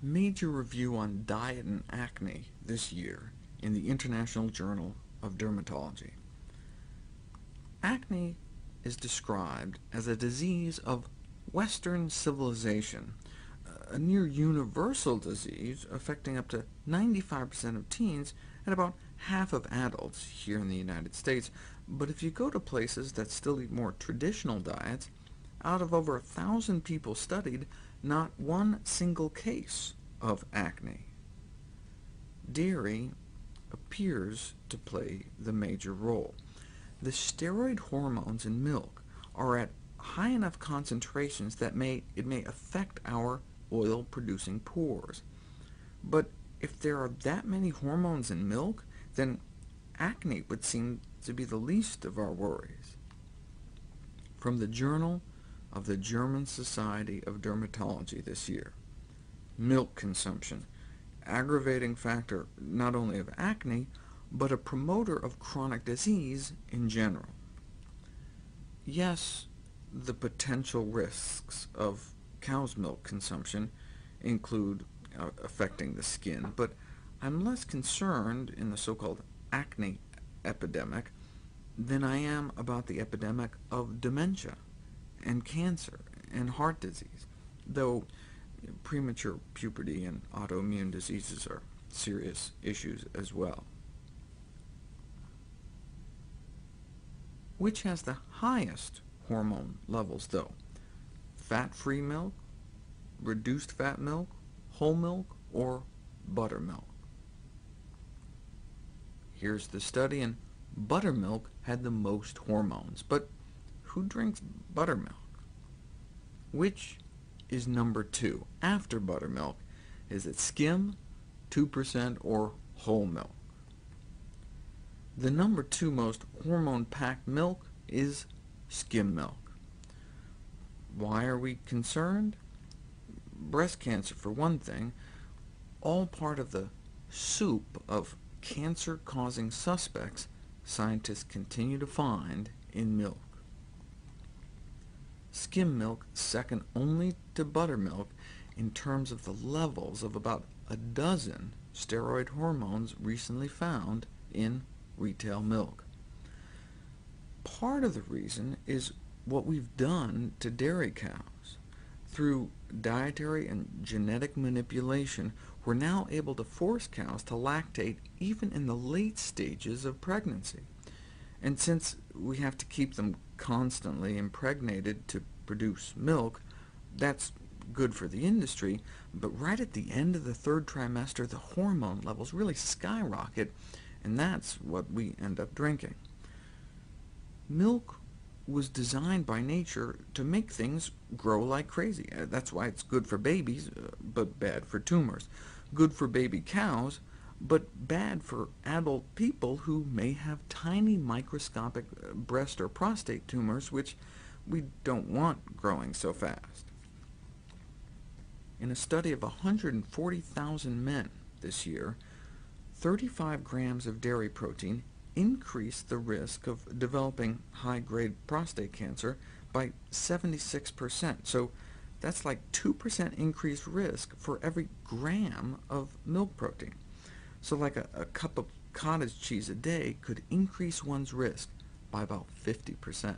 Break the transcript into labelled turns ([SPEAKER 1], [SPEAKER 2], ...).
[SPEAKER 1] Major review on diet and acne this year in the International Journal of Dermatology. Acne is described as a disease of Western civilization, a near universal disease affecting up to 95% of teens and about half of adults here in the United States. But if you go to places that still eat more traditional diets, out of over 1,000 people studied, not one single case of acne. Dairy appears to play the major role. The steroid hormones in milk are at high enough concentrations that it may affect our oil-producing pores. But if there are that many hormones in milk, then acne would seem to be the least of our worries. From the Journal of the German Society of Dermatology this year: milk consumption, aggravating factor not only of acne, but a promoter of chronic disease in general. Yes, the potential risks of cow's milk consumption include affecting the skin, but I'm less concerned in the so-called acne epidemic than I am about the epidemic of dementia, and cancer, and heart disease, though premature puberty and autoimmune diseases are serious issues as well. Which has the highest hormone levels, though? Fat-free milk, reduced fat milk, whole milk, or buttermilk? Here's the study, and buttermilk had the most hormones. But who drinks buttermilk? Which is number 2 after buttermilk? Is it skim, 2%, or whole milk? The number 2 most hormone-packed milk is skim milk. Why are we concerned? Breast cancer, for one thing, all part of the soup of cancer-causing suspects scientists continue to find in milk. Skim milk second only to buttermilk in terms of the levels of about a dozen steroid hormones recently found in retail milk. Part of the reason is what we've done to dairy cows. Through dietary and genetic manipulation, we're now able to force cows to lactate even in the late stages of pregnancy. And since we have to keep them constantly impregnated to produce milk, that's good for the industry, but right at the end of the 3rd trimester, the hormone levels really skyrocket, and that's what we end up drinking. Milk was designed by nature to make things grow like crazy. That's why it's good for babies, but bad for tumors. Good for baby cows, but bad for adult people who may have tiny microscopic breast or prostate tumors, which we don't want growing so fast. In a study of 140,000 men this year, 35 grams of dairy protein increased the risk of developing high-grade prostate cancer by 76%. So that's like 2% increased risk for every gram of milk protein. So like a cup of cottage cheese a day could increase one's risk by about 50%.